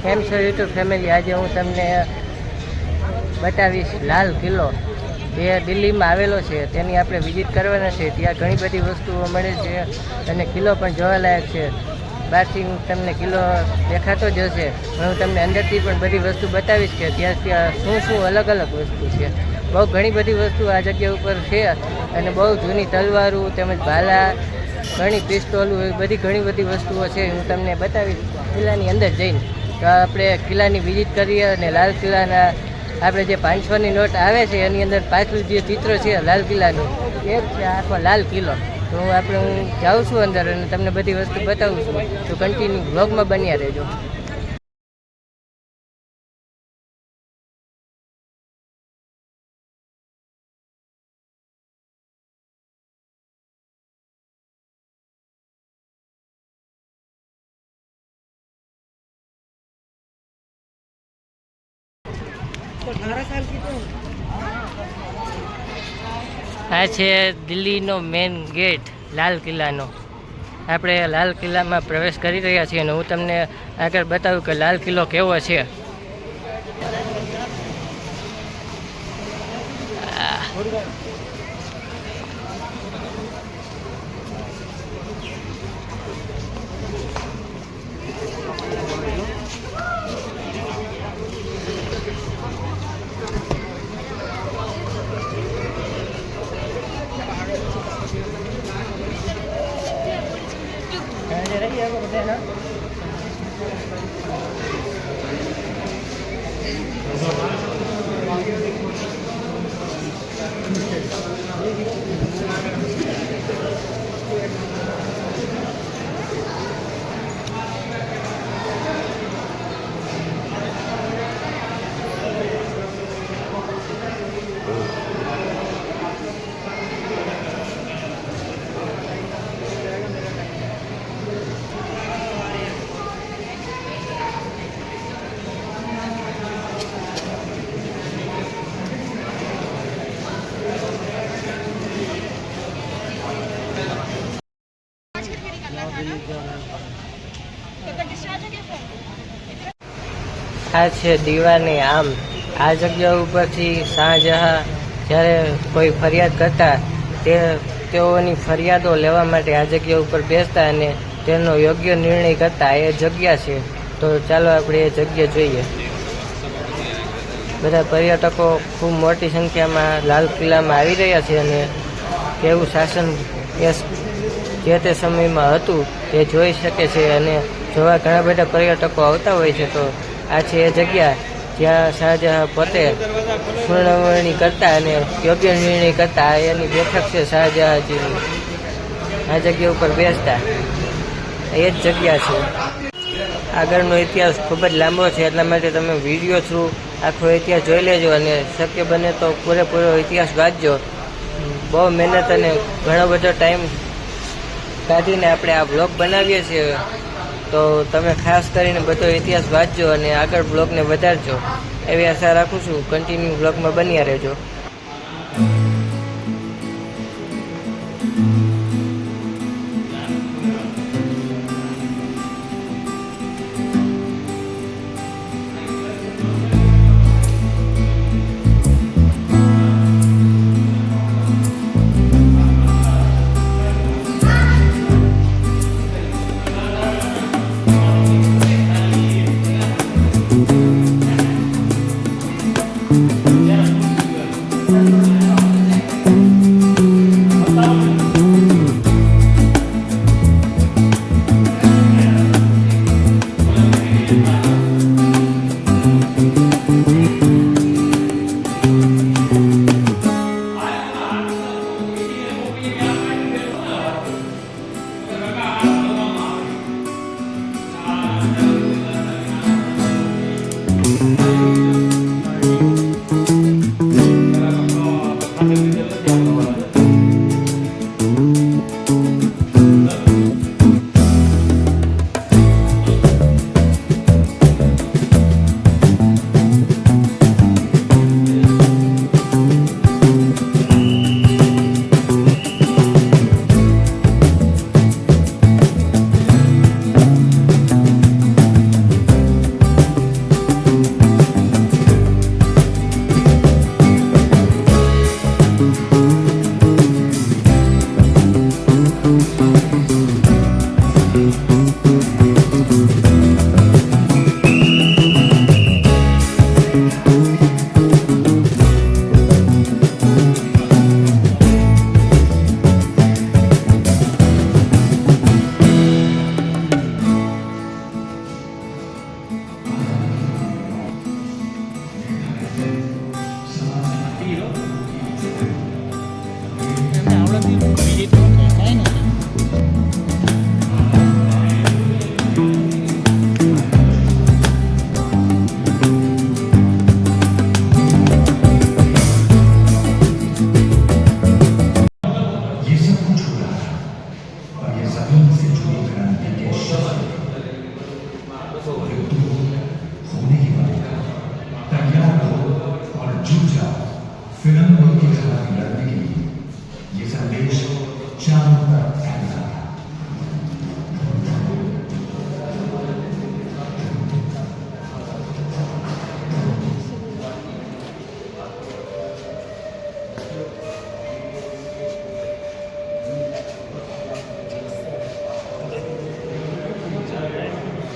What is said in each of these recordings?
કેમ છો YouTube family? આજે હું તમને બતાવીશ લાલ કિલ્લો જે દિલ્હીમાં આવેલો છે. તેની આપણે વિઝિટ કરવાના છે. ત્યાં ઘણી બધી વસ્તુઓ મળે છે અને કિલ્લો પણ જોવાલાયક છે. બહારથી હું તમને કિલ્લો દેખાતો જ હશે, પણ હું તમને અંદરથી પણ બધી વસ્તુ બતાવીશ કે ત્યાં શું અલગ અલગ વસ્તુ છે. બહુ ઘણી બધી વસ્તુ આ જગ્યા ઉપર છે અને બહુ જૂની તલવારું તેમજ ભાલા, ઘણી પિસ્તોલું, એવી બધી ઘણી બધી વસ્તુઓ છે. હું તમને બતાવીશ કિલ્લાની અંદર જઈને. તો આપણે કિલ્લાની વિઝિટ કરીએ અને લાલ કિલ્લાના આપણે જે 500ની નોટ આવે છે એની અંદર પાછળ જે ચિત્ર છે લાલ કિલ્લાનું, એ જ છે આખો લાલ કિલ્લો. તો હું જાઉં છું અંદર અને તમને બધી વસ્તુ બતાવું છું. તો કન્ટિન્યુ વ્લોગમાં બન્યા રહેજો. આ છે દિલ્હીનો મેઇન ગેટ લાલ કિલ્લાનો. આપણે લાલ કિલ્લામાં પ્રવેશ કરી રહ્યા છીએ અને હું તમને આગળ બતાવું કે લાલ કિલ્લો કેવો છે. આ છે દીવાની આમ. આ જગ્યા ઉપરથી શાહજહાં જ્યારે કોઈ ફરિયાદ કરતા તેઓની ફરિયાદો લેવા માટે આ જગ્યા ઉપર બેસતા અને તેનો યોગ્ય નિર્ણય કરતા એ જગ્યા છે. તો ચાલો આપણે એ જગ્યા જોઈએ. બધા પર્યટકો ખૂબ મોટી સંખ્યામાં લાલ કિલ્લામાં આવી રહ્યા છે અને કેવું શાસન જે તે સમયમાં હતું તે જોઈ શકે છે અને જોવા ઘણા બધા પર્યટકો આવતા હોય છે. તો આ છે એ જગ્યા જ્યાં શાહજહાં પોતે સુનાવણી કરતા અને યોગ્ય નિર્ણય કરતા. એની બેઠક છે શાહજહાંજીની. આ જગ્યા ઉપર બેસતા એ જ જગ્યા છે. આગળનો ઇતિહાસ ખૂબ જ લાંબો છે, એટલા માટે તમે વિડીયો થ્રુ આખો ઇતિહાસ જોઈ લેજો અને શક્ય બને તો પૂરેપૂરો ઇતિહાસ વાંચજો. બહુ મહેનત અને ઘણો બધો ટાઈમ કાઢીને આપણે આ બ્લોગ બનાવીએ છીએ. તો તમે ખાસ કરીને બધો ઇતિહાસ વાંચજો અને આગળ બ્લોગને વધારજો એવી આશા રાખું છું. કન્ટિન્યુ બ્લોગમાં બન્યા રહેજો.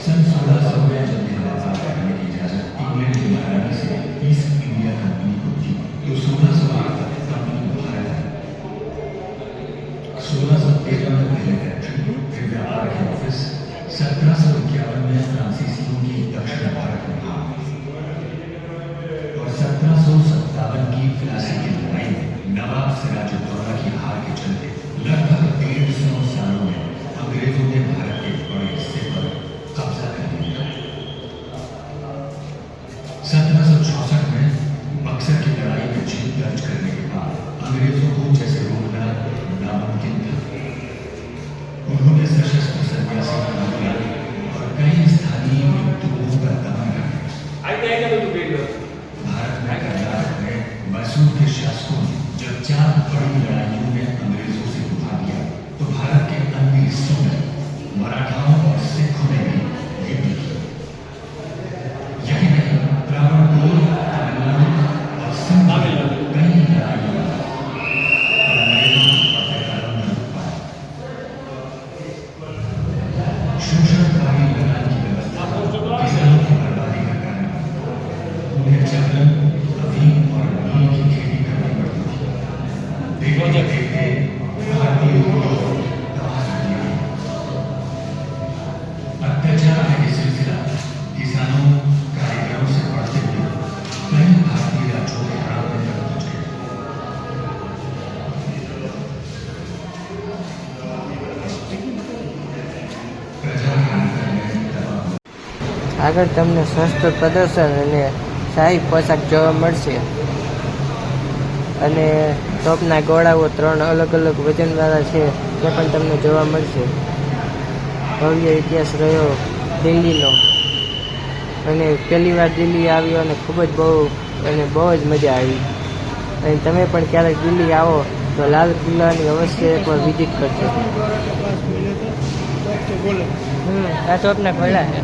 सन 1600 में जब यह आजाद करने की इजाजत इंग्लैंड की महारानी से ईस्ट इंडिया कंपनी को थी, तो 1608 तक कंपनी भारत आई। 1613 में पहले फैक्ट्री, फिर व्यापार के ऑफिस, 1751 में फ्रांसीसियों की दक्षिण भारत में हार और 1757 की प्लासी की लड़ाई में नवाब सिराजुद्दौला की हार के चलते लगभग 150 सालों में अंग्रेजों ने भारत के बड़े हिस्से पर कब्जा कर लिया। 1764 में बक्सर की लड़ाई में जीत दर्ज करने के बाद अंग्रेजों को जैसे रोकना नामुमकिन था। उन्होंने सशस्त्र सन्यासी आंदोलन और कई स्थानीय मृत्युओं का दमन कर दिया। भारत में कर्नाटक में मैसूर के शासकों ने जब 4 बड़ी लड़ाइयों में अंग्रेजों से उठा दिया, तो भारत के अन्य हिस्सों में मराठाओं और सिखों ने भी युद्ध किया। यही नहीं, त्रावणकोर, तमिलनाडु और सिंध में कई लड़ाइयां हुई और अंग्रेजों को फतेह करम न पाया। शोषणकारी लगान की व्यवस्था किसानों की बर्बादी का कारण बनी। उन्हें जबरन अफीम और नील की खेती करनी पड़ती थी। देखते देखते भारतीय उद्योग तबाह कर दिया गया। अत्याचार का ये सिलसिला किसानों, कारीगरों से बढ़ते हुए कई भारतीय राज्यों के हाथ में तक पहुंच गए। प्रजा के अंतर में दबाव આગળ તમને શસ્ત્ર પ્રદર્શન અને શાહી પોશાક જોવા મળશે અને તોપના ગોળાઓ 3 અલગ અલગ વજનવાળા છે તે પણ તમને જોવા મળશે. ભવ્ય ઇતિહાસ રહ્યો દિલ્હીનો અને પહેલી વાર દિલ્હી આવ્યો અને ખૂબ જ બહુ જ મજા આવી. અને તમે પણ ક્યારેક દિલ્હી આવો તો લાલ કિલ્લાની અવશ્ય એકવાર વિઝિટ કરજો. આ તોપના ગોળા છે.